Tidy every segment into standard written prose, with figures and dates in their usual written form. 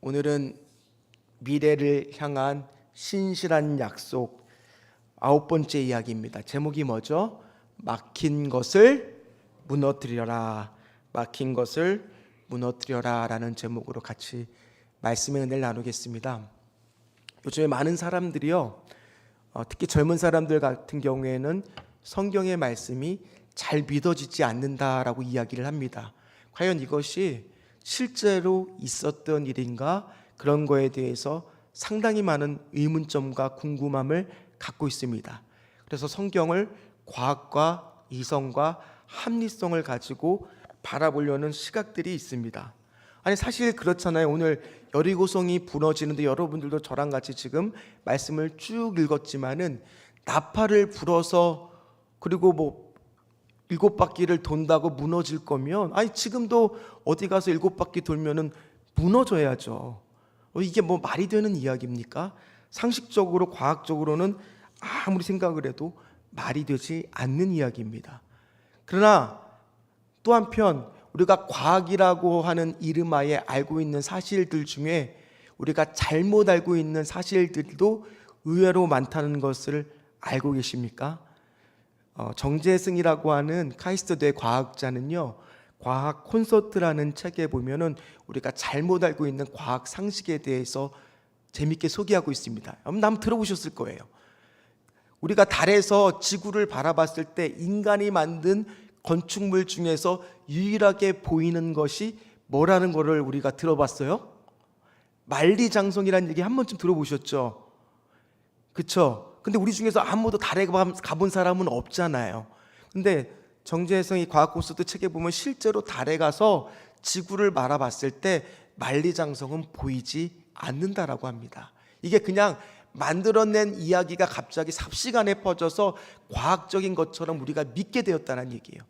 오늘은 미래를 향한 신실한 약속 9번째 이야기입니다. 제목이 뭐죠? 막힌 것을 무너뜨려라. 막힌 것을 무너뜨려라 라는 제목으로 같이 말씀의 은혜를 나누겠습니다. 요즘에 많은 사람들이요, 특히 젊은 사람들 같은 경우에는 성경의 말씀이 잘 믿어지지 않는다라고 이야기를 합니다. 과연 이것이 실제로 있었던 일인가? 그런 거에 대해서 상당히 많은 의문점과 궁금함을 갖고 있습니다. 그래서 성경을 과학과 이성과 합리성을 가지고 바라보려는 시각들이 있습니다. 아니, 사실 그렇잖아요. 오늘 여리고성이 부러지는데 여러분들도 저랑 같이 지금 말씀을 쭉 읽었지만은 나팔을 불어서 그리고 7바퀴를 돈다고 무너질 거면, 아니 지금도 어디 가서 7바퀴 돌면은 무너져야죠. 이게 말이 되는 이야기입니까? 상식적으로 과학적으로는 아무리 생각을 해도 말이 되지 않는 이야기입니다. 그러나 또 한편 우리가 과학이라고 하는 이름하에 알고 있는 사실들 중에 우리가 잘못 알고 있는 사실들도 의외로 많다는 것을 알고 계십니까? 정재승이라고 하는 카이스트대 과학자는요, 과학 콘서트라는 책에 보면은 우리가 잘못 알고 있는 과학 상식에 대해서 재밌게 소개하고 있습니다. 한번 들어보셨을 거예요. 우리가 달에서 지구를 바라봤을 때 인간이 만든 건축물 중에서 유일하게 보이는 것이 뭐라는 거를 우리가 들어봤어요? 만리장성이라는 얘기 한 번쯤 들어보셨죠? 그쵸? 근데 우리 중에서 아무도 달에 가본 사람은 없잖아요. 근데 정재성이 과학 콘서트 책에 보면 실제로 달에 가서 지구를 바라봤을 때 만리장성은 보이지 않는다라고 합니다. 이게 그냥 만들어낸 이야기가 갑자기 삽시간에 퍼져서 과학적인 것처럼 우리가 믿게 되었다는 얘기예요.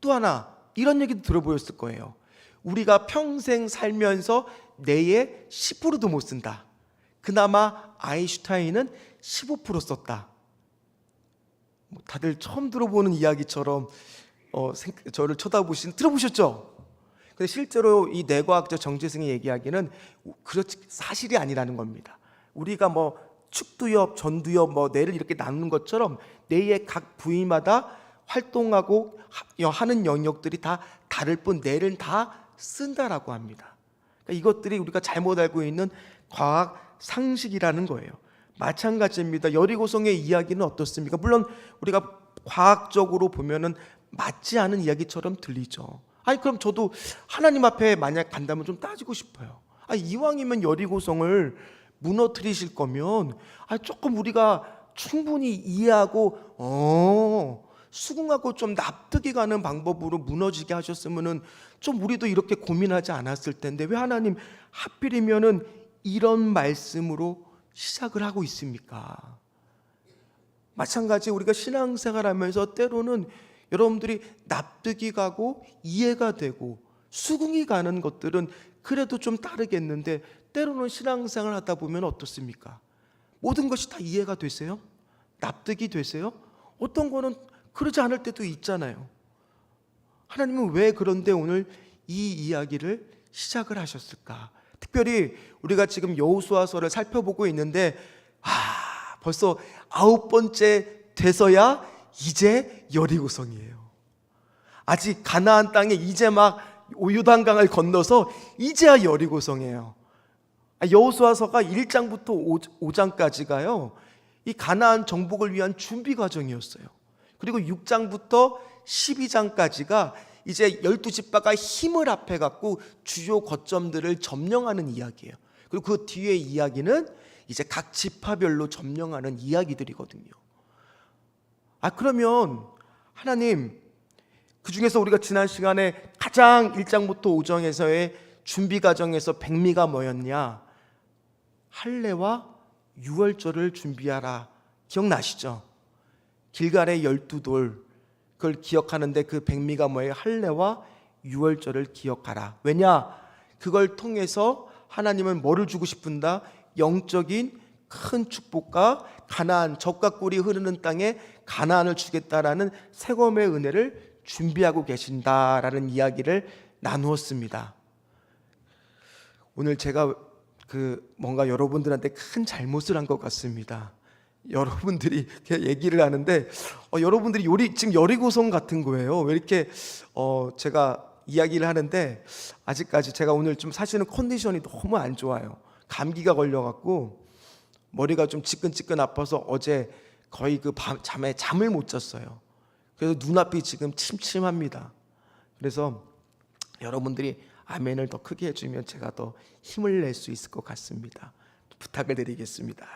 또 하나 이런 얘기도 들어보셨을 거예요. 우리가 평생 살면서 뇌의 10%도 못 쓴다. 그나마 아인슈타인은 15% 썼다. 다들 처음 들어보는 이야기처럼 저를 들어보셨죠? 근데 실제로 이 뇌과학자 정재승이 얘기하기는 그렇지 사실이 아니라는 겁니다. 우리가 축두엽, 전두엽, 뇌를 이렇게 나누는 것처럼 뇌의 각 부위마다 활동하고 하는 영역들이 다 다를 뿐 뇌를 다 쓴다라고 합니다. 그러니까 이것들이 우리가 잘못 알고 있는 과학 상식이라는 거예요. 마찬가지입니다. 여리고성의 이야기는 어떻습니까? 물론 우리가 과학적으로 보면은 맞지 않은 이야기처럼 들리죠. 아니 그럼 저도 하나님 앞에 만약 간다면 좀 따지고 싶어요. 이왕이면 여리고성을 무너뜨리실 거면 조금 우리가 충분히 이해하고 수긍하고 좀 납득이 가는 방법으로 무너지게 하셨으면은 좀 우리도 이렇게 고민하지 않았을 텐데 왜 하나님 하필이면은 이런 말씀으로 시작을 하고 있습니까? 마찬가지 우리가 신앙생활하면서 때로는 여러분들이 납득이 가고 이해가 되고 수긍이 가는 것들은 그래도 좀 따르겠는데 때로는 신앙생활 하다 보면 어떻습니까? 모든 것이 다 이해가 되세요? 납득이 되세요? 어떤 거는 그러지 않을 때도 있잖아요. 하나님은 왜 그런데 오늘 이 이야기를 시작을 하셨을까? 특별히 우리가 지금 여호수아서를 살펴보고 있는데 벌써 9번째 돼서야 이제 여리고성이에요. 아직 가나안 땅에 이제 막 요단강을 건너서 이제야 여리고성이에요. 여호수아서가 1장부터 5장까지가요 이 가나안 정복을 위한 준비 과정이었어요. 그리고 6장부터 12장까지가 이제 12지파가 힘을 합해 갖고 주요 거점들을 점령하는 이야기예요. 그리고 그 뒤에 이야기는 이제 각 지파별로 점령하는 이야기들이거든요. 그러면 하나님, 그 중에서 우리가 지난 시간에 가장 1장부터 5장에서의 준비 과정에서 백미가 뭐였냐? 할례와 유월절을 준비하라. 기억나시죠? 길갈의 12돌, 그걸 기억하는데 그 백미가 뭐예요? 할례와 유월절을 기억하라. 왜냐? 그걸 통해서 하나님은 뭐를 주고 싶은다? 영적인 큰 축복과 가나안, 젖과 꿀이 흐르는 땅에 가나안을 주겠다라는 세검의 은혜를 준비하고 계신다라는 이야기를 나누었습니다. 오늘 제가 뭔가 여러분들한테 큰 잘못을 한 것 같습니다. 여러분들이 이렇게 얘기를 하는데 여러분들이 지금 여리고성 같은 거예요. 왜 이렇게 제가 이야기를 하는데 아직까지 제가 오늘 좀 사실은 컨디션이 너무 안 좋아요. 감기가 걸려갖고 머리가 좀 지끈지끈 아파서 어제 거의 잠을 못 잤어요. 그래서 눈앞이 지금 침침합니다. 그래서 여러분들이 아멘을 더 크게 해주면 제가 더 힘을 낼 수 있을 것 같습니다. 부탁을 드리겠습니다.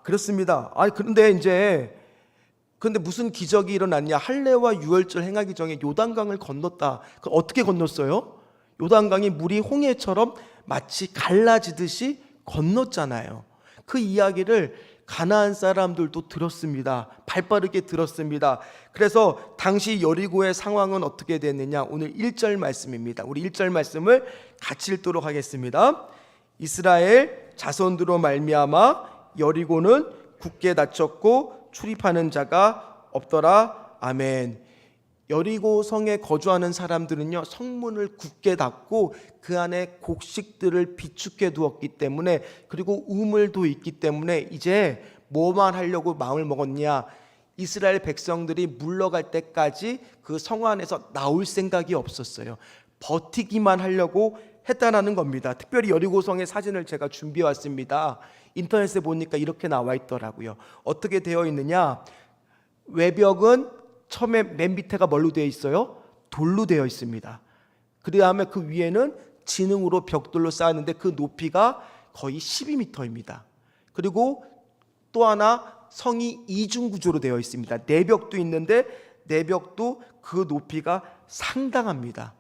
그렇습니다. 그런데 무슨 기적이 일어났냐? 할례와 유월절 행하기 전에 요단강을 건넜다. 어떻게 건넜어요? 요단강이 물이 홍해처럼 마치 갈라지듯이 건넜잖아요. 그 이야기를 가나안 사람들도 들었습니다. 발빠르게 들었습니다. 그래서 당시 여리고의 상황은 어떻게 됐느냐? 오늘 1절 말씀입니다. 우리 1절 말씀을 같이 읽도록 하겠습니다. 이스라엘 자손들로 말미암아 여리고는 굳게 닫혔고 출입하는 자가 없더라. 아멘. 여리고 성에 거주하는 사람들은요, 성문을 굳게 닫고 그 안에 곡식들을 비축해 두었기 때문에, 그리고 우물도 있기 때문에 이제 뭐만 하려고 마음을 먹었냐? 이스라엘 백성들이 물러갈 때까지 그 성 안에서 나올 생각이 없었어요. 버티기만 하려고 했다라는 겁니다. 특별히 여리고성의 사진을 제가 준비해 왔습니다. 인터넷에 보니까 이렇게 나와 있더라고요. 어떻게 되어 있느냐? 외벽은 처음에 맨 밑에가 뭘로 되어 있어요? 돌로 되어 있습니다. 그 다음에 그 위에는 진흥으로 벽돌로 쌓았는데 그 높이가 거의 12m입니다. 그리고 또 하나 성이 이중 구조로 되어 있습니다. 내벽도 있는데 내벽도 그 높이가 상당합니다.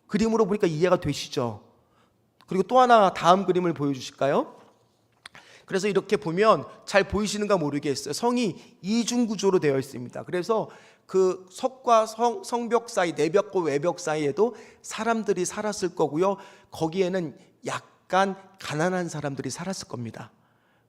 그림으로 보니까 이해가 되시죠? 그리고 또 하나 다음 그림을 보여주실까요? 그래서 이렇게 보면 잘 보이시는가 모르겠어요. 성이 이중 구조로 되어 있습니다. 그래서 그 석과 성벽 사이, 내벽과 외벽 사이에도 사람들이 살았을 거고요. 거기에는 약간 가난한 사람들이 살았을 겁니다.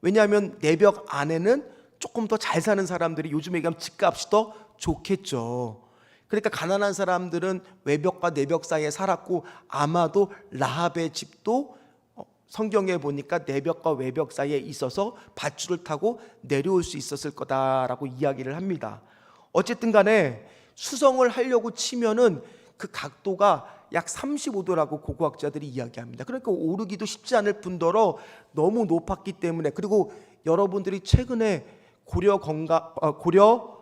왜냐하면 내벽 안에는 조금 더 잘 사는 사람들이, 요즘에 얘기하면 집값이 더 좋겠죠. 그러니까 가난한 사람들은 외벽과 내벽 사이에 살았고, 아마도 라합의 집도 성경에 보니까 내벽과 외벽 사이에 있어서 밧줄을 타고 내려올 수 있었을 거다라고 이야기를 합니다. 어쨌든 간에 수성을 하려고 치면은 그 각도가 약 35도라고 고고학자들이 이야기합니다. 그러니까 오르기도 쉽지 않을 뿐더러 너무 높았기 때문에, 그리고 여러분들이 최근에 고려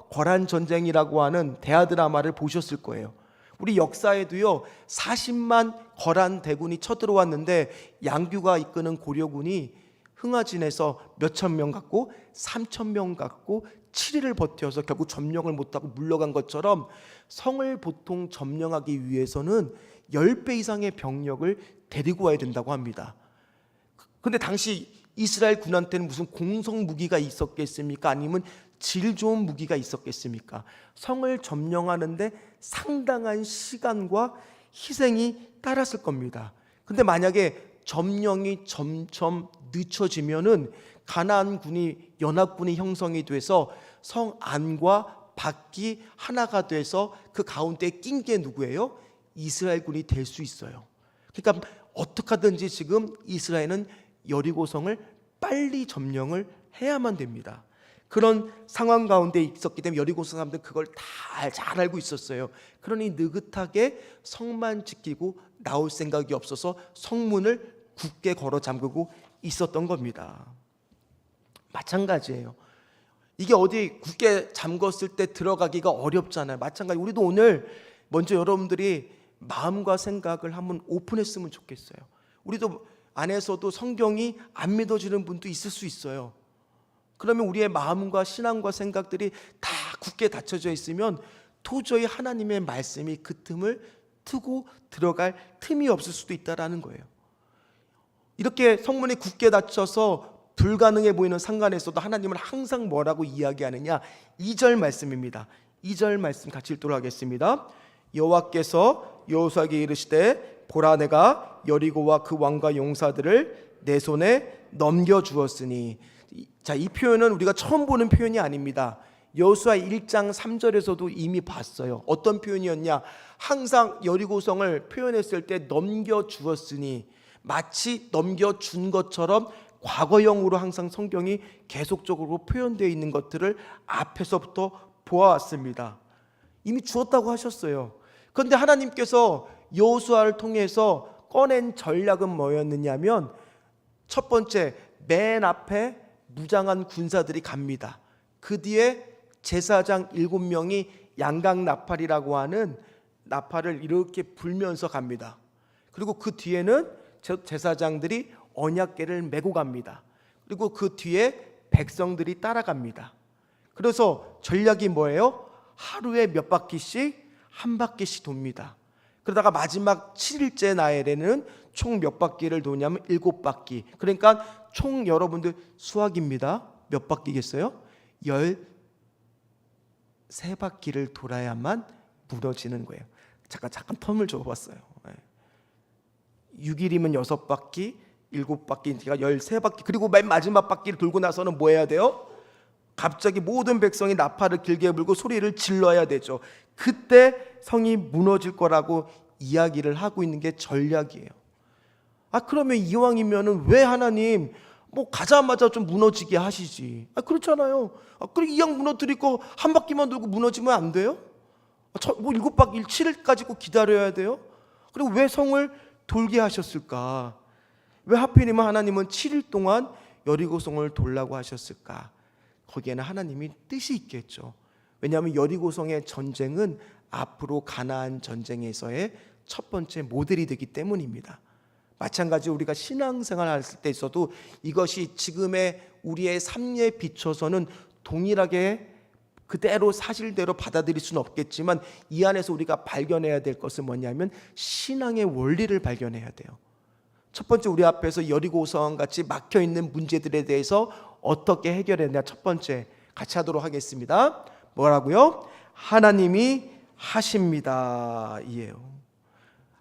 거란 전쟁이라고 하는 대하 드라마를 보셨을 거예요. 우리 역사에도요, 40만 거란 대군이 쳐들어왔는데 양규가 이끄는 고려군이 흥하진에서 몇천 명 갖고 3천 명 갖고 7일을 버텨서 결국 점령을 못하고 물러간 것처럼, 성을 보통 점령하기 위해서는 10배 이상의 병력을 데리고 와야 된다고 합니다. 근데 당시 이스라엘 군한테는 무슨 공성 무기가 있었겠습니까? 아니면 질 좋은 무기가 있었겠습니까? 성을 점령하는데 상당한 시간과 희생이 따랐을 겁니다. 근데 만약에 점령이 점점 늦춰지면은 가나안군이, 연합군이 형성이 돼서 성 안과 밖이 하나가 돼서 그 가운데 낀 게 누구예요? 이스라엘군이 될 수 있어요. 그러니까 어떻게 하든지 지금 이스라엘은 여리고성을 빨리 점령을 해야만 됩니다. 그런 상황 가운데 있었기 때문에 여리고성 사람들은 그걸 다 잘 알고 있었어요. 그러니 느긋하게 성만 지키고 나올 생각이 없어서 성문을 굳게 걸어 잠그고 있었던 겁니다. 마찬가지예요. 이게 어디 굳게 잠궜을 때 들어가기가 어렵잖아요. 마찬가지, 우리도 오늘 먼저 여러분들이 마음과 생각을 한번 오픈했으면 좋겠어요. 우리도 안에서도 성경이 안 믿어지는 분도 있을 수 있어요. 그러면 우리의 마음과 신앙과 생각들이 다 굳게 닫혀져 있으면 도저히 하나님의 말씀이 그 틈을 트고 들어갈 틈이 없을 수도 있다라는 거예요. 이렇게 성문이 굳게 닫혀서 불가능해 보이는 상관에서도 하나님은 항상 뭐라고 이야기하느냐? 2절 말씀입니다. 2절 말씀 같이 읽도록 하겠습니다. 여호와께서 여호수아에게 이르시되 보라, 내가 여리고와 그 왕과 용사들을 내 손에 넘겨주었으니. 자, 이 표현은 우리가 처음 보는 표현이 아닙니다. 여호수아 1장 3절에서도 이미 봤어요. 어떤 표현이었냐? 항상 여리고성을 표현했을 때 넘겨주었으니, 마치 넘겨준 것처럼 과거형으로 항상 성경이 계속적으로 표현되어 있는 것들을 앞에서부터 보아왔습니다. 이미 주었다고 하셨어요. 그런데 하나님께서 여호수아를 통해서 꺼낸 전략은 뭐였느냐면, 첫 번째, 맨 앞에 무장한 군사들이 갑니다. 그 뒤에 제사장 7명이 양각 나팔이라고 하는 나팔을 이렇게 불면서 갑니다. 그리고 그 뒤에는 제사장들이 언약궤를 메고 갑니다. 그리고 그 뒤에 백성들이 따라갑니다. 그래서 전략이 뭐예요? 하루에 몇 바퀴씩, 한 바퀴씩 돕니다. 그러다가 마지막 7일째 나일에는 총 몇 바퀴를 도냐면 7바퀴. 그러니까 총 여러분들 수학입니다. 몇 바퀴겠어요? 13바퀴를 돌아야만 무너지는 거예요. 잠깐 텀을 줘봤어요. 6일이면 6바퀴, 7바퀴니까 13바퀴. 그리고 맨 마지막 바퀴를 돌고 나서는 뭐 해야 돼요? 갑자기 모든 백성이 나팔을 길게 불고 소리를 질러야 되죠. 그때 성이 무너질 거라고 이야기를 하고 있는 게 전략이에요. 그러면 이왕이면은 왜 하나님 가자마자 좀 무너지게 하시지? 그렇잖아요. 그리고 이왕 무너뜨리고 한 바퀴만 돌고 무너지면 안 돼요? 7바퀴, 7일까지 꼭 기다려야 돼요? 그리고 왜 성을 돌게 하셨을까? 왜 하필이면 하나님은 7일 동안 여리고성을 돌라고 하셨을까? 거기에는 하나님이 뜻이 있겠죠. 왜냐하면 여리고성의 전쟁은 앞으로 가나안 전쟁에서의 첫 번째 모델이 되기 때문입니다. 마찬가지로 우리가 신앙생활 할 때 있어도 이것이 지금의 우리의 삶에 비춰서는 동일하게 그대로 사실대로 받아들일 수는 없겠지만, 이 안에서 우리가 발견해야 될 것은 뭐냐면 신앙의 원리를 발견해야 돼요. 첫 번째, 우리 앞에서 여리고성 같이 막혀있는 문제들에 대해서 어떻게 해결했냐. 첫 번째 같이 하도록 하겠습니다. 뭐라고요? 하나님이 하십니다 이에요.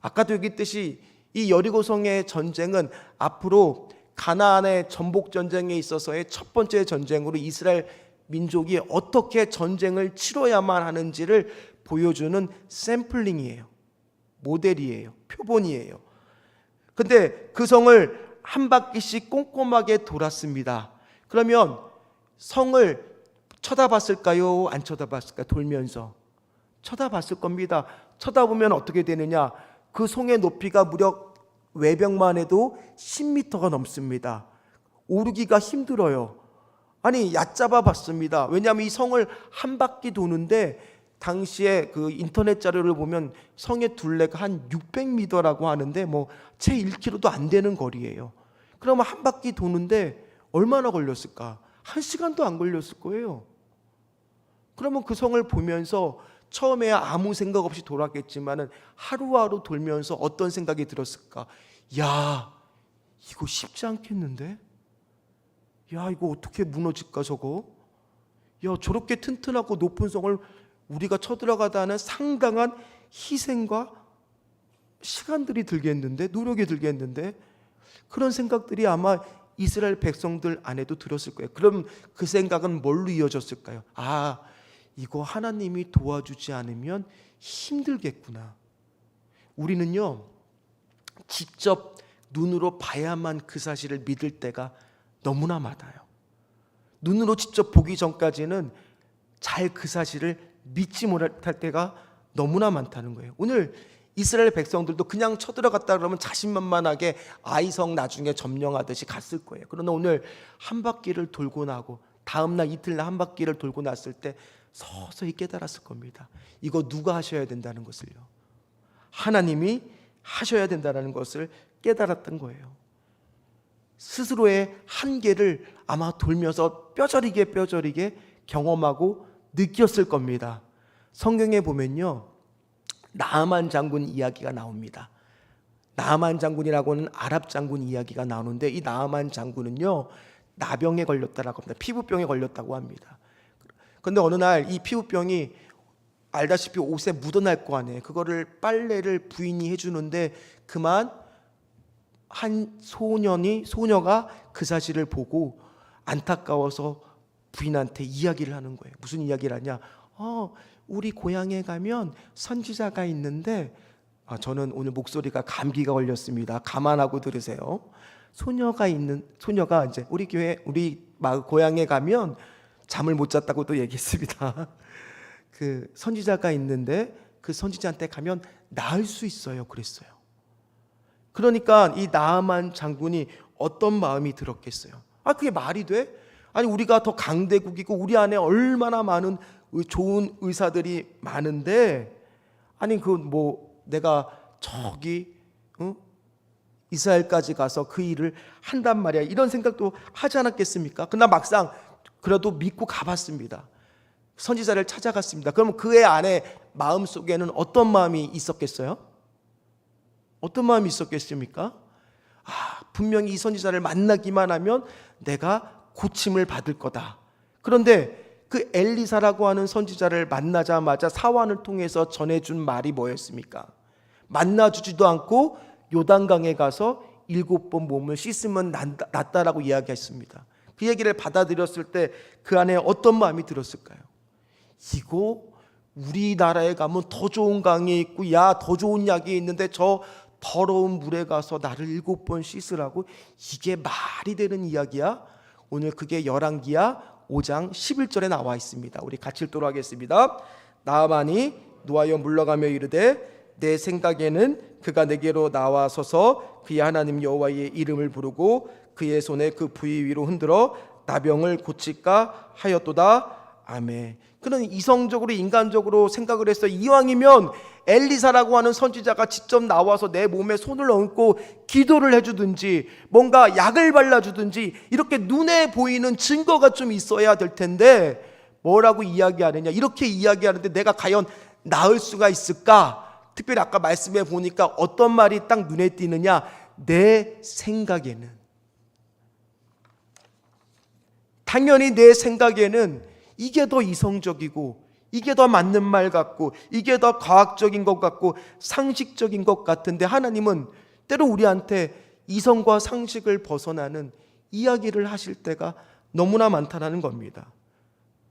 아까도 얘기했듯이 이 여리고성의 전쟁은 앞으로 가나안의 전복 전쟁에 있어서의 첫 번째 전쟁으로 이스라엘 민족이 어떻게 전쟁을 치러야만 하는지를 보여주는 샘플링이에요. 모델이에요. 표본이에요. 근데 그 성을 한 바퀴씩 꼼꼼하게 돌았습니다. 그러면 성을 쳐다봤을까요? 안 쳐다봤을까요? 돌면서 쳐다봤을 겁니다. 쳐다보면 어떻게 되느냐? 그 성의 높이가 무려 외벽만 해도 10m가 넘습니다. 오르기가 힘들어요. 얕잡아 봤습니다. 왜냐하면 이 성을 한 바퀴 도는데, 당시에 그 인터넷 자료를 보면 성의 둘레가 한 600m라고 하는데 채 1km도 안 되는 거리예요. 그러면 한 바퀴 도는데 얼마나 걸렸을까? 1시간도 안 걸렸을 거예요. 그러면 그 성을 보면서 처음에야 아무 생각 없이 돌았겠지만은 하루하루 돌면서 어떤 생각이 들었을까? 야, 이거 쉽지 않겠는데? 야, 이거 어떻게 무너질까 저거? 야, 저렇게 튼튼하고 높은 성을 우리가 쳐들어가다 하는 상당한 희생과 시간들이 들겠는데, 노력이 들겠는데, 그런 생각들이 아마 이스라엘 백성들 안에도 들었을 거예요. 그럼 그 생각은 뭘로 이어졌을까요? 이거 하나님이 도와주지 않으면 힘들겠구나. 우리는요, 직접 눈으로 봐야만 그 사실을 믿을 때가 너무나 많아요. 눈으로 직접 보기 전까지는 잘 그 사실을 믿지 못할 때가 너무나 많다는 거예요. 오늘 이스라엘 백성들도 그냥 쳐들어갔다 그러면 자신만만하게 아이성 나중에 점령하듯이 갔을 거예요. 그러나 오늘 한 바퀴를 돌고 나고 다음날 이틀날 한 바퀴를 돌고 났을 때 서서히 깨달았을 겁니다. 이거 누가 하셔야 된다는 것을요. 하나님이 하셔야 된다는 것을 깨달았던 거예요. 스스로의 한계를 아마 돌면서 뼈저리게 경험하고 느꼈을 겁니다. 성경에 보면요, 나아만 장군 이야기가 나옵니다. 나아만 장군이라고는 아랍 장군 이야기가 나오는데, 이 나아만 장군은요, 나병에 걸렸다라고 합니다. 피부병에 걸렸다고 합니다. 그런데 어느 날 이 피부병이 알다시피 옷에 묻어날 거 아니에요. 그거를 빨래를 부인이 해주는데, 그만 한 소녀가 그 사실을 보고 안타까워서 부인한테 이야기를 하는 거예요. 무슨 이야기를 하냐? 우리 고향에 가면 선지자가 있는데 저는 오늘 목소리가 감기가 걸렸습니다. 감안하고 들으세요. 소녀가 이제 우리 교회, 우리 고향에 가면 잠을 못 잤다고 또 얘기했습니다. 그 선지자가 있는데 그 선지자한테 가면 나을 수 있어요, 그랬어요. 그러니까 이 나아만 장군이 어떤 마음이 들었겠어요? 그게 말이 돼? 아니, 우리가 더 강대국이고 우리 안에 얼마나 많은 좋은 의사들이 많은데, 아니 내가 저기 이스라엘까지 가서 그 일을 한단 말이야, 이런 생각도 하지 않았겠습니까? 그러나 막상 그래도 믿고 가봤습니다. 선지자를 찾아갔습니다. 그럼 그의 안에 마음속에는 어떤 마음이 있었겠어요? 어떤 마음이 있었겠습니까? 분명히 이 선지자를 만나기만 하면 내가 고침을 받을 거다. 그런데 그 엘리사라고 하는 선지자를 만나자마자 사환을 통해서 전해준 말이 뭐였습니까? 만나주지도 않고 요단강에 가서 7번 몸을 씻으면 낫다라고 이야기했습니다. 그 얘기를 받아들였을 때 그 안에 어떤 마음이 들었을까요? 이거 우리나라에 가면 더 좋은 강이 있고 더 좋은 약이 있는데 저 더러운 물에 가서 나를 7번 씻으라고, 이게 말이 되는 이야기야? 오늘 그게 열왕기야 5장 11절에 나와 있습니다. 우리 같이 읽도록 하겠습니다. 나아만이 노하여 물러가며 이르되 내 생각에는 그가 내게로 나와서서 그의 하나님 여호와의 이름을 부르고 그의 손에 그 부위 위로 흔들어 나병을 고칠까 하였도다. 아멘. 그는 이성적으로 인간적으로 생각을 했어요. 이왕이면 엘리사라고 하는 선지자가 직접 나와서 내 몸에 손을 얹고 기도를 해주든지 뭔가 약을 발라주든지 이렇게 눈에 보이는 증거가 좀 있어야 될 텐데 뭐라고 이야기하느냐, 이렇게 이야기하는데 내가 과연 나을 수가 있을까? 특별히 아까 말씀해 보니까 어떤 말이 딱 눈에 띄느냐, 내 생각에는, 당연히 내 생각에는 이게 더 이성적이고 이게 더 맞는 말 같고 이게 더 과학적인 것 같고 상식적인 것 같은데, 하나님은 때로 우리한테 이성과 상식을 벗어나는 이야기를 하실 때가 너무나 많다는 겁니다.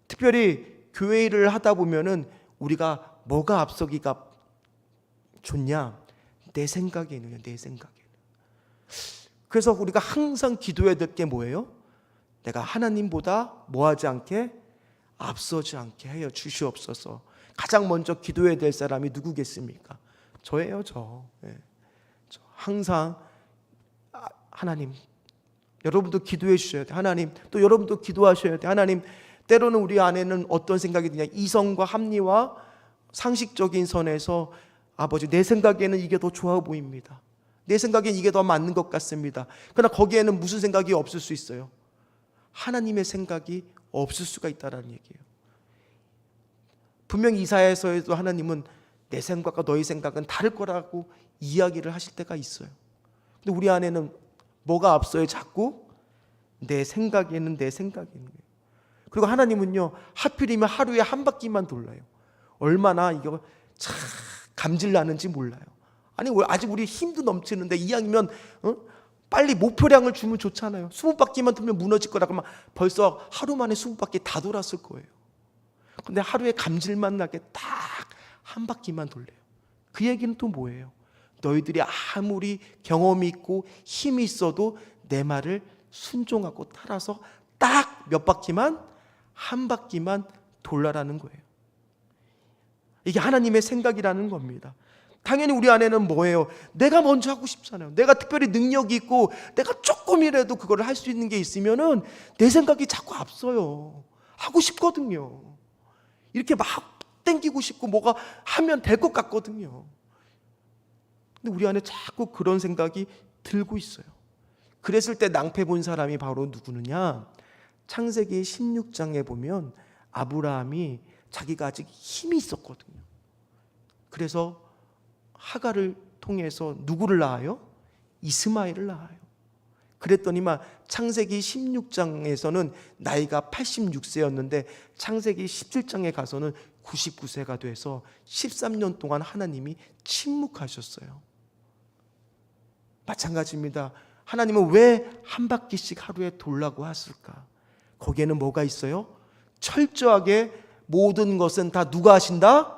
특별히 교회 일을 하다 보면은 우리가 뭐가 앞서기가 좋냐? 내 생각에는요, 내 생각에는. 그래서 우리가 항상 기도해야 될 게 뭐예요? 내가 하나님보다 뭐하지 않게, 앞서지 않게 하여 주시옵소서. 가장 먼저 기도해야 될 사람이 누구겠습니까? 저예요, 저. 저 항상 하나님, 여러분도 기도해 주셔야 돼. 하나님, 또 여러분도 기도하셔야 돼. 하나님, 때로는 우리 안에는 어떤 생각이 드냐, 이성과 합리와 상식적인 선에서 아버지, 내 생각에는 이게 더 좋아 보입니다. 내 생각엔 이게 더 맞는 것 같습니다. 그러나 거기에는 무슨 생각이 없을 수 있어요? 하나님의 생각이 없을 수가 있다는 얘기예요. 분명히 이사야서에도 하나님은 내 생각과 너희 생각은 다를 거라고 이야기를 하실 때가 있어요. 근데 우리 안에는 뭐가 앞서요? 자꾸 내 생각에는. 그리고 하나님은요, 하필이면 하루에 한 바퀴만 돌아요. 얼마나 이거 참 감질 나는지 몰라요. 아니, 아직 우리 힘도 넘치는데 이왕이면 빨리 목표량을 주면 좋잖아요. 20바퀴만 돌면 무너질 거라 그러면 벌써 하루 만에 20바퀴 다 돌았을 거예요. 근데 하루에 감질만 나게 딱 한 바퀴만 돌려요. 그 얘기는 또 뭐예요? 너희들이 아무리 경험이 있고 힘이 있어도 내 말을 순종하고 따라서 딱 몇 바퀴만, 한 바퀴만 돌라라는 거예요. 이게 하나님의 생각이라는 겁니다. 당연히 우리 안에는 뭐예요? 내가 먼저 하고 싶잖아요. 내가 특별히 능력이 있고 내가 조금이라도 그걸 할 수 있는 게 있으면은 내 생각이 자꾸 앞서요. 하고 싶거든요. 이렇게 막 땡기고 싶고 뭐가 하면 될 것 같거든요. 근데 우리 안에 자꾸 그런 생각이 들고 있어요. 그랬을 때 낭패 본 사람이 바로 누구느냐? 창세기 16장에 보면 아브라함이 자기가 아직 힘이 있었거든요. 그래서 하갈을 통해서 누구를 낳아요? 이스마엘을 낳아요. 그랬더니만 창세기 16장에서는 나이가 86세였는데 창세기 17장에 가서는 99세가 돼서 13년 동안 하나님이 침묵하셨어요. 마찬가지입니다. 하나님은 왜 한 바퀴씩 하루에 돌라고 하실까? 거기에는 뭐가 있어요? 철저하게 모든 것은 다 누가 하신다?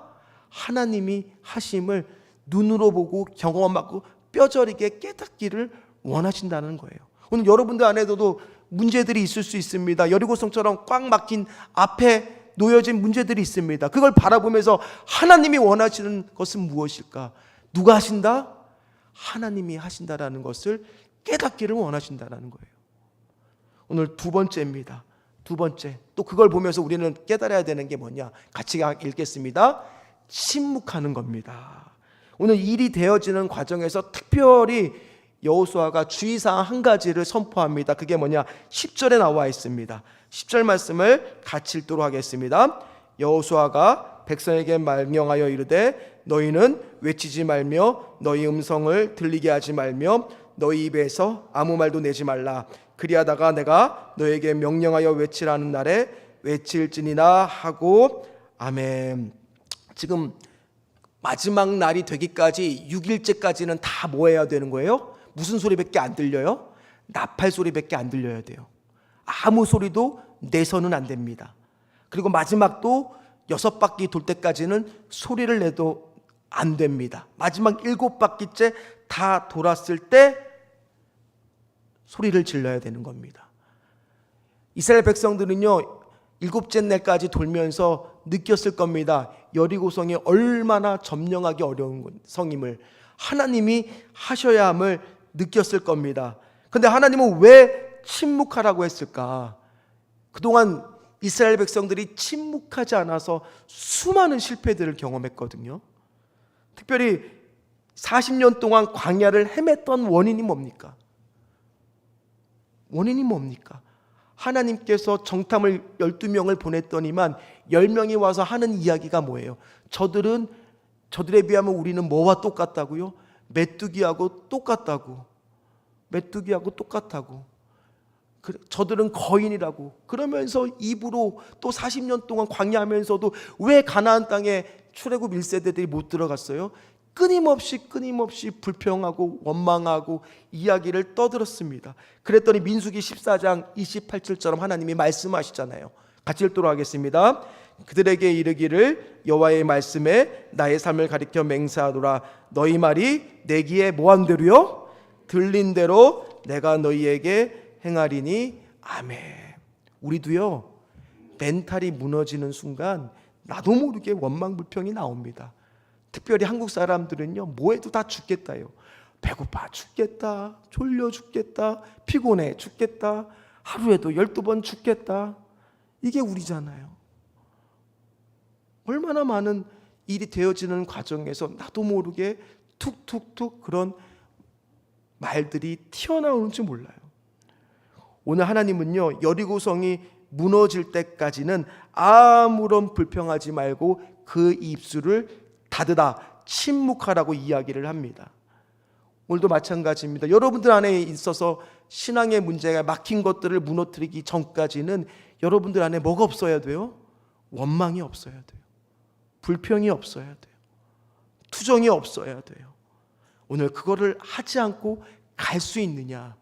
하나님이 하심을 눈으로 보고 경험하고 뼈저리게 깨닫기를 원하신다는 거예요. 오늘 여러분들 안에도 문제들이 있을 수 있습니다. 여리고성처럼 꽉 막힌 앞에 놓여진 문제들이 있습니다. 그걸 바라보면서 하나님이 원하시는 것은 무엇일까? 누가 하신다? 하나님이 하신다라는 것을 깨닫기를 원하신다라는 거예요. 오늘 두 번째입니다. 두 번째, 또 그걸 보면서 우리는 깨달아야 되는 게 뭐냐? 같이 읽겠습니다. 침묵하는 겁니다. 오늘 일이 되어지는 과정에서 특별히 여호수아가 주의사항 한 가지를 선포합니다. 그게 뭐냐? 10절에 나와 있습니다. 10절 말씀을 같이 읽도록 하겠습니다. 여호수아가 백성에게 말명하여 이르되 너희는 외치지 말며 너희 음성을 들리게 하지 말며 너희 입에서 아무 말도 내지 말라. 그리하다가 내가 너에게 명령하여 외치라는 날에 외칠지니라 하고. 아멘. 지금 마지막 날이 되기까지 6일째까지는 다 뭐 해야 되는 거예요? 무슨 소리밖에 안 들려요? 나팔 소리밖에 안 들려야 돼요. 아무 소리도 내서는 안 됩니다. 그리고 마지막도 6바퀴 돌 때까지는 소리를 내도 안 됩니다. 마지막 7바퀴째 다 돌았을 때 소리를 질러야 되는 겁니다. 이스라엘 백성들은요, 7째 날까지 돌면서 느꼈을 겁니다. 여리고성이 얼마나 점령하기 어려운 성임을, 하나님이 하셔야 함을 느꼈을 겁니다. 그런데 하나님은 왜 침묵하라고 했을까? 그동안 이스라엘 백성들이 침묵하지 않아서 수많은 실패들을 경험했거든요. 특별히 40년 동안 광야를 헤맸던 원인이 뭡니까? 원인이 뭡니까? 하나님께서 정탐을 12명을 보냈더니만 10명이 와서 하는 이야기가 뭐예요? 저들에 비하면 우리는 뭐와 똑같다고요? 메뚜기하고 똑같다고. 메뚜기하고 똑같다고. 저들은 거인이라고. 그러면서 입으로 또 40년 동안 광야하면서도 왜 가나안 땅에 출애굽 1세대들이 못 들어갔어요? 끊임없이 불평하고 원망하고 이야기를 떠들었습니다. 그랬더니 민수기 14장 28절처럼 하나님이 말씀하시잖아요. 같이 읽도록 하겠습니다. 그들에게 이르기를 여호와의 말씀에 나의 삶을 가리켜 맹세하노라. 너희 말이 내 귀에 뭐한 대로요? 들린 대로 내가 너희에게 행하리니. 아멘. 우리도요, 멘탈이 무너지는 순간 나도 모르게 원망 불평이 나옵니다. 특별히 한국 사람들은요, 뭐해도 다 죽겠다요. 배고파 죽겠다, 졸려 죽겠다, 피곤해 죽겠다, 하루에도 12번 죽겠다. 이게 우리잖아요. 얼마나 많은 일이 되어지는 과정에서 나도 모르게 툭툭툭 그런 말들이 튀어나오는지 몰라요. 오늘 하나님은요, 여리고성이 무너질 때까지는 아무런 불평하지 말고 그 입술을 닫으라, 침묵하라고 이야기를 합니다. 오늘도 마찬가지입니다. 여러분들 안에 있어서 신앙의 문제가 막힌 것들을 무너뜨리기 전까지는 여러분들 안에 뭐가 없어야 돼요? 원망이 없어야 돼요. 불평이 없어야 돼요. 투정이 없어야 돼요. 오늘 그거를 하지 않고 갈 수 있느냐,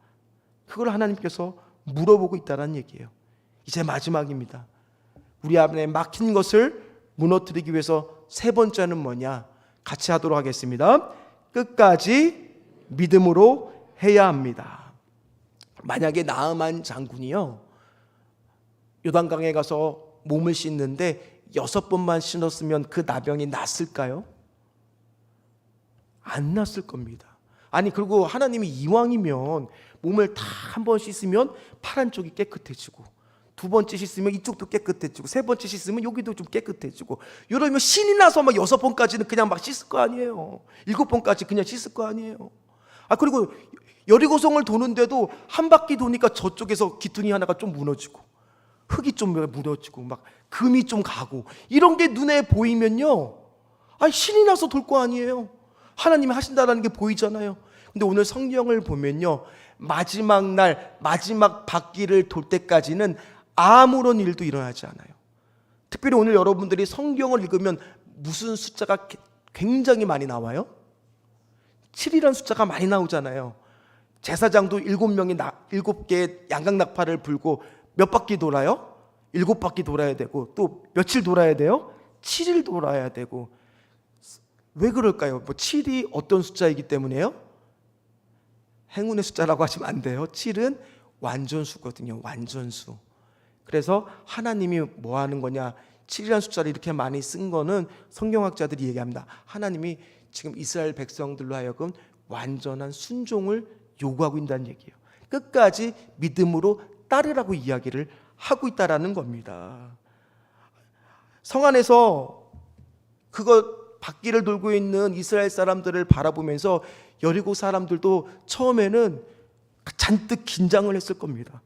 그걸 하나님께서 물어보고 있다는 얘기예요. 이제 마지막입니다. 우리 안에 막힌 것을 무너뜨리기 위해서 세 번째는 뭐냐? 같이 하도록 하겠습니다. 끝까지 믿음으로 해야 합니다. 만약에 나아만 장군이요, 요단강에 가서 몸을 씻는데 6번만 씻었으면 그 나병이 났을까요? 안 났을 겁니다. 아니, 그리고 하나님이 이왕이면 몸을 다 한 번 씻으면 팔 한쪽이 깨끗해지고, 두 번째 씻으면 이쪽도 깨끗해지고, 세 번째 씻으면 여기도 좀 깨끗해지고, 이러면 신이 나서 막 6번까지는 그냥 막 씻을 거 아니에요. 7번까지 그냥 씻을 거 아니에요. 그리고 여리고성을 도는데도 한 바퀴 도니까 저쪽에서 기둥이 하나가 좀 무너지고, 흙이 좀 무너지고, 막 금이 좀 가고, 이런 게 눈에 보이면요, 신이 나서 돌 거 아니에요. 하나님이 하신다는 게 보이잖아요. 근데 오늘 성경을 보면요, 마지막 날, 마지막 바퀴를 돌 때까지는 아무런 일도 일어나지 않아요. 특별히 오늘 여러분들이 성경을 읽으면 무슨 숫자가 굉장히 많이 나와요? 7이라는 숫자가 많이 나오잖아요. 제사장도 7개의 양각나팔을 불고 몇 바퀴 돌아요? 7바퀴 돌아야 되고, 또 며칠 돌아야 돼요? 7일 돌아야 되고, 왜 그럴까요? 7이 어떤 숫자이기 때문에요? 행운의 숫자라고 하시면 안 돼요. 7은 완전수거든요. 완전수. 그래서 하나님이 뭐 하는 거냐? 7이라는 숫자를 이렇게 많이 쓴 거는 성경학자들이 얘기합니다. 하나님이 지금 이스라엘 백성들로 하여금 완전한 순종을 요구하고 있다는 얘기예요. 끝까지 믿음으로 따르라고 이야기를 하고 있다라는 겁니다. 성 안에서 그거 바퀴를 돌고 있는 이스라엘 사람들을 바라보면서 여리고 사람들도 처음에는 잔뜩 긴장을 했을 겁니다.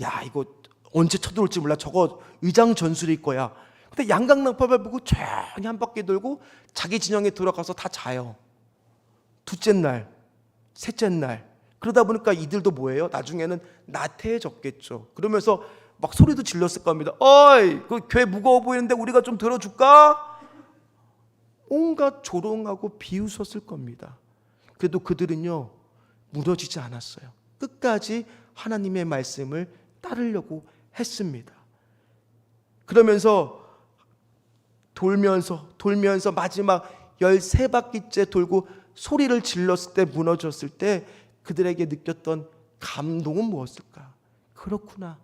야, 이거 언제 쳐들어올지 몰라. 저거 의장 전술일 거야. 근데 양강낭팔을 보고 조용히 한 바퀴 돌고 자기 진영에 들어가서 다 자요. 둘째 날, 셋째 날. 그러다 보니까 이들도 뭐예요? 나중에는 나태해졌겠죠. 그러면서 막 소리도 질렀을 겁니다. 어이, 그 교회 무거워 보이는데 우리가 좀 들어줄까? 온갖 조롱하고 비웃었을 겁니다. 그래도 그들은요, 무너지지 않았어요. 끝까지 하나님의 말씀을 따르려고 했습니다. 그러면서 돌면서 마지막 13바퀴째 돌고 소리를 질렀을 때, 무너졌을 때 그들에게 느꼈던 감동은 무엇일까? 그렇구나.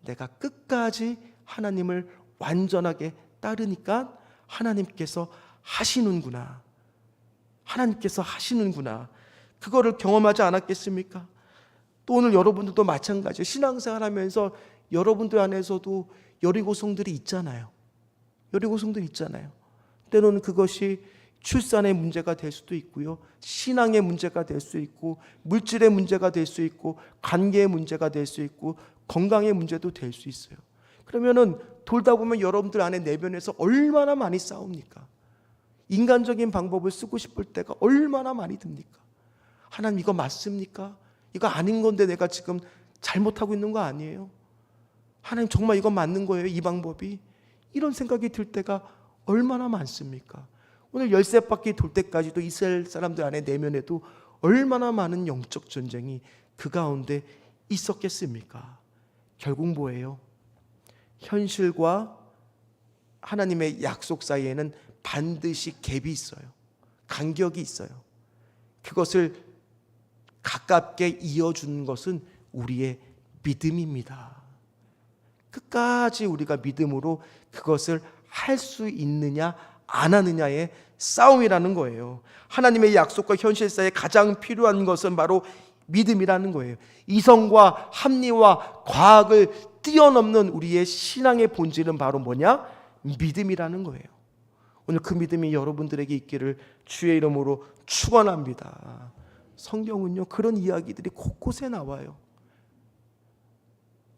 내가 끝까지 하나님을 완전하게 따르니까 하나님께서 하시는구나. 하나님께서 하시는구나. 그거를 경험하지 않았겠습니까? 또 오늘 여러분들도 마찬가지예요. 신앙생활 하면서 여러분들 안에서도 여리고성들이 있잖아요. 여리고성들이 있잖아요. 때로는 그것이 출산의 문제가 될 수도 있고요. 신앙의 문제가 될 수 있고, 물질의 문제가 될 수 있고, 관계의 문제가 될 수 있고, 건강의 문제도 될 수 있어요. 그러면은 돌다 보면 여러분들 안에 내면에서 얼마나 많이 싸웁니까? 인간적인 방법을 쓰고 싶을 때가 얼마나 많이 듭니까? 하나님, 이거 맞습니까? 이거 아닌 건데 내가 지금 잘못하고 있는 거 아니에요? 하나님, 정말 이거 맞는 거예요? 이 방법이? 이런 생각이 들 때가 얼마나 많습니까? 오늘 13바퀴 돌 때까지도 이스라엘 사람들 안에 내면에도 얼마나 많은 영적 전쟁이 그 가운데 있었겠습니까? 결국 뭐예요? 현실과 하나님의 약속 사이에는 반드시 갭이 있어요. 간격이 있어요. 그것을 가깝게 이어주는 것은 우리의 믿음입니다. 끝까지 우리가 믿음으로 그것을 할 수 있느냐 안 하느냐의 싸움이라는 거예요. 하나님의 약속과 현실 사이에 가장 필요한 것은 바로 믿음이라는 거예요. 이성과 합리와 과학을 뛰어넘는 우리의 신앙의 본질은 바로 뭐냐? 믿음이라는 거예요. 오늘 그 믿음이 여러분들에게 있기를 주의 이름으로 축원합니다. 성경은요, 그런 이야기들이 곳곳에 나와요.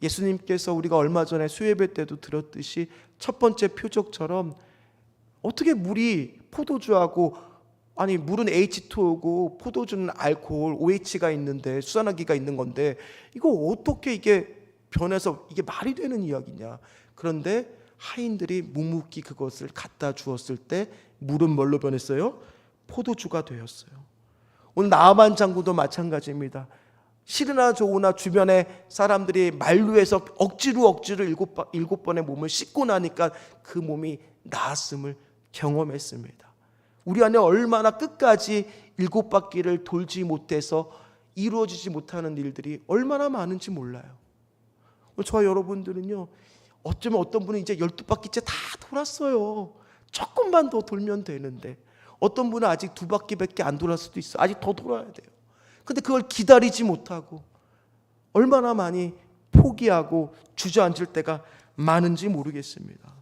예수님께서 우리가 얼마 전에 수요예배 때도 들었듯이 첫 번째 표적처럼 어떻게 물이 포도주하고, 아니 물은 H2O고 포도주는 알코올 OH가 있는데, 수산화기가 있는 건데 이거 어떻게 이게 변해서 이게 말이 되는 이야기냐. 그런데 하인들이 묵묵히 그것을 갖다 주었을 때 물은 뭘로 변했어요? 포도주가 되었어요. 오늘 나아만 장군도 마찬가지입니다. 싫으나 좋으나 주변에 사람들이 만류해서 억지로 일곱 번의 몸을 씻고 나니까 그 몸이 나았음을 경험했습니다. 우리 안에 얼마나 끝까지 7바퀴를 돌지 못해서 이루어지지 못하는 일들이 얼마나 많은지 몰라요. 저와 여러분들은요, 어쩌면 어떤 분은 이제 12바퀴째 다 돌았어요. 조금만 더 돌면 되는데, 어떤 분은 아직 2바퀴밖에 안 돌았을 수도 있어요. 아직 더 돌아야 돼요. 근데 그걸 기다리지 못하고 얼마나 많이 포기하고 주저앉을 때가 많은지 모르겠습니다.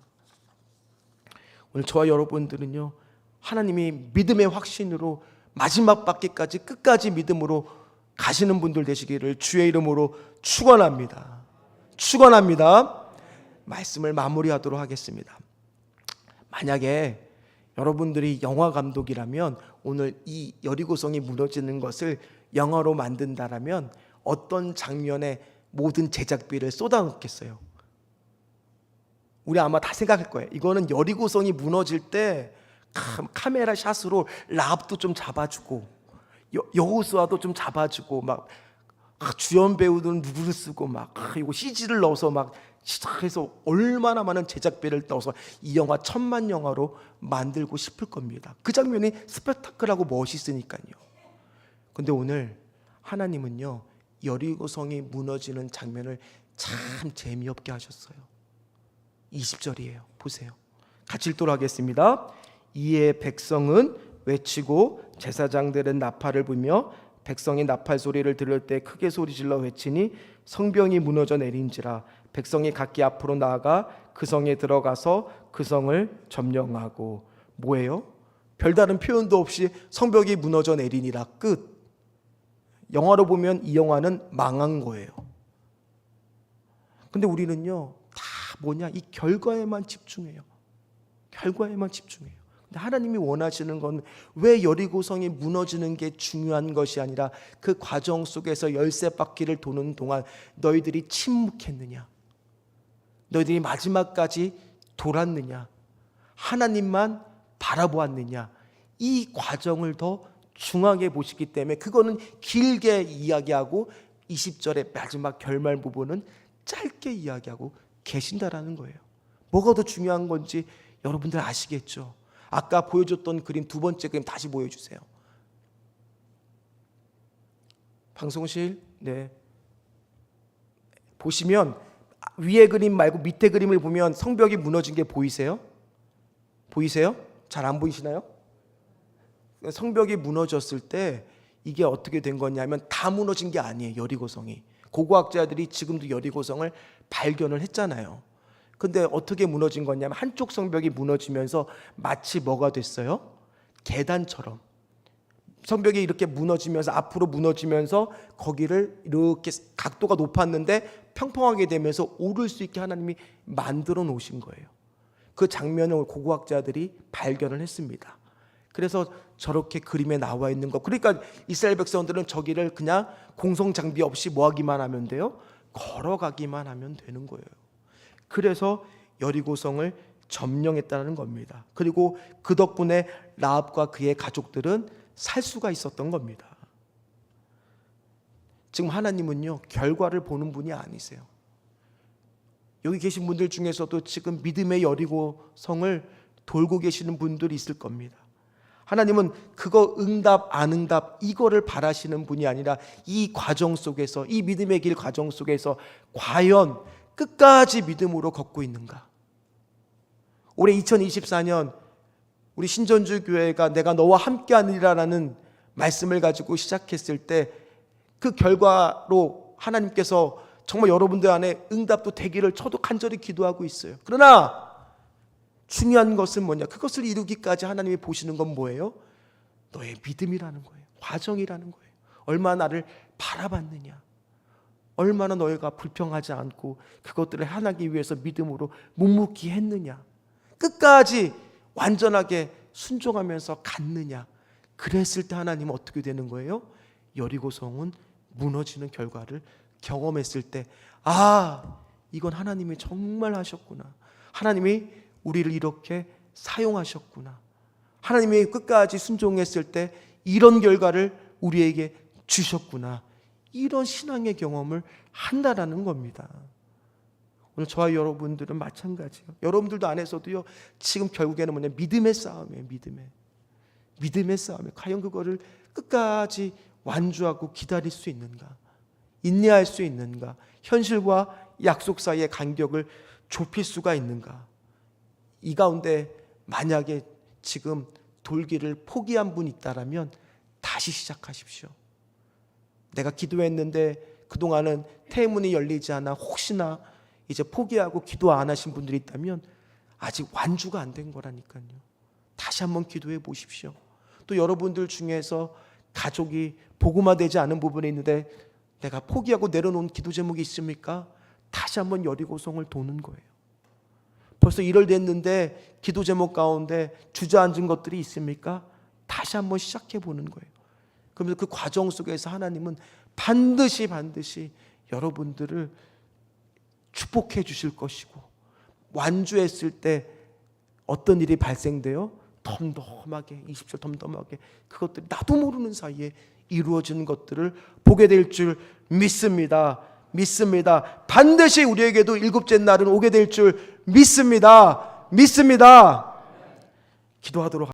오늘 저와 여러분들은요, 하나님이 믿음의 확신으로 마지막 바퀴까지 끝까지 믿음으로 가시는 분들 되시기를 주의 이름으로 축원합니다. 축원합니다. 말씀을 마무리하도록 하겠습니다. 만약에 여러분들이 영화 감독이라면 오늘 이 여리고성이 무너지는 것을 영화로 만든다라면 어떤 장면에 모든 제작비를 쏟아놓겠어요? 우리 아마 다 생각할 거예요. 이거는 여리고성이 무너질 때 카메라 샷으로 라합도 좀 잡아주고 여호수아도 좀 잡아주고 막 주연 배우들은 누구를 쓰고 막 이거 CG를 넣어서 막 시작해서 얼마나 많은 제작비를 넣어서 이 영화 1000만 영화로 만들고 싶을 겁니다. 그 장면이 스펙타클하고 멋있으니까요. 근데 오늘 하나님은요, 여리고성이 무너지는 장면을 참 재미없게 하셨어요. 20절이에요. 보세요. 같이 읽도록 하겠습니다. 이에 백성은 외치고 제사장들은 나팔을 불며 백성이 나팔 소리를 들을 때 크게 소리질러 외치니 성벽이 무너져 내린지라. 백성이 각기 앞으로 나아가 그 성에 들어가서 그 성을 점령하고. 뭐예요? 별다른 표현도 없이 성벽이 무너져 내리니라. 끝. 영화로 보면 이 영화는 망한 거예요. 근데 우리는요, 다 뭐냐, 이 결과에만 집중해요. 결과에만 집중해요. 근데 하나님이 원하시는 건 왜 여리고성이 무너지는 게 중요한 것이 아니라 그 과정 속에서 열세 바퀴를 도는 동안 너희들이 침묵했느냐, 너희들이 마지막까지 돌았느냐, 하나님만 바라보았느냐, 이 과정을 더 중하게 보시기 때문에 그거는 길게 이야기하고 20절의 마지막 결말 부분은 짧게 이야기하고 계신다라는 거예요. 뭐가 더 중요한 건지 여러분들 아시겠죠? 아까 보여줬던 그림, 두 번째 그림 다시 보여주세요. 방송실, 네. 보시면 위에 그림 말고 밑에 그림을 보면 성벽이 무너진 게 보이세요? 보이세요? 잘 안 보이시나요? 성벽이 무너졌을 때 이게 어떻게 된 거냐면 다 무너진 게 아니에요. 여리고성이. 고고학자들이 지금도 여리고성을 발견을 했잖아요. 근데 어떻게 무너진 거냐면 한쪽 성벽이 무너지면서 마치 뭐가 됐어요? 계단처럼. 성벽이 이렇게 무너지면서 앞으로 무너지면서 거기를 이렇게 각도가 높았는데 평평하게 되면서 오를 수 있게 하나님이 만들어 놓으신 거예요. 그 장면을 고고학자들이 발견을 했습니다. 그래서 저렇게 그림에 나와 있는 거. 그러니까 이스라엘 백성들은 저기를 그냥 공성 장비 없이 뭐 하기만 하면 돼요? 걸어가기만 하면 되는 거예요. 그래서 여리고성을 점령했다는 겁니다. 그리고 그 덕분에 라합과 그의 가족들은 살 수가 있었던 겁니다. 지금 하나님은요, 결과를 보는 분이 아니세요. 여기 계신 분들 중에서도 지금 믿음의 여리고성을 돌고 계시는 분들이 있을 겁니다. 하나님은 그거 응답 안 응답 이거를 바라시는 분이 아니라 이 과정 속에서, 이 믿음의 길 과정 속에서 과연 끝까지 믿음으로 걷고 있는가. 올해 2024년 우리 신전주 교회가 내가 너와 함께하느니라라는 말씀을 가지고 시작했을 때 그 결과로 하나님께서 정말 여러분들 안에 응답도 되기를 저도 간절히 기도하고 있어요. 그러나 중요한 것은 뭐냐? 그것을 이루기까지 하나님이 보시는 건 뭐예요? 너의 믿음이라는 거예요. 과정이라는 거예요. 얼마나 나를 바라봤느냐, 얼마나 너희가 불평하지 않고 그것들을 하나기 위해서 믿음으로 묵묵히 했느냐, 끝까지 완전하게 순종하면서 갔느냐. 그랬을 때 하나님은 어떻게 되는 거예요? 여리고성은 무너지는 결과를 경험했을 때, 아, 이건 하나님이 정말 하셨구나, 하나님이 우리를 이렇게 사용하셨구나, 하나님이 끝까지 순종했을 때 이런 결과를 우리에게 주셨구나, 이런 신앙의 경험을 한다라는 겁니다. 오늘 저와 여러분들은 마찬가지예요. 여러분들도 안에서도요, 지금 결국에는 뭐냐, 믿음의 싸움이에요. 믿음의 싸움이에요. 과연 그거를 끝까지 완주하고 기다릴 수 있는가, 인내할 수 있는가, 현실과 약속 사이의 간격을 좁힐 수가 있는가. 이 가운데 만약에 지금 돌기를 포기한 분이 있다라면 다시 시작하십시오. 내가 기도했는데 그동안은 태문이 열리지 않아 혹시나 이제 포기하고 기도 안 하신 분들이 있다면 아직 완주가 안 된 거라니까요. 다시 한번 기도해 보십시오. 또 여러분들 중에서 가족이 복음화되지 않은 부분이 있는데 내가 포기하고 내려놓은 기도 제목이 있습니까? 다시 한번 여리고성을 도는 거예요. 벌써 1월 됐는데 기도 제목 가운데 주저앉은 것들이 있습니까? 다시 한번 시작해 보는 거예요. 그러면서 그 과정 속에서 하나님은 반드시 여러분들을 축복해 주실 것이고, 완주했을 때 어떤 일이 발생돼요? 덤덤하게 20절 덤덤하게 그것들이 나도 모르는 사이에 이루어지는 것들을 보게 될 줄 믿습니다. 믿습니다. 반드시 우리에게도 일곱째 날은 오게 될 줄 믿습니다. 기도하도록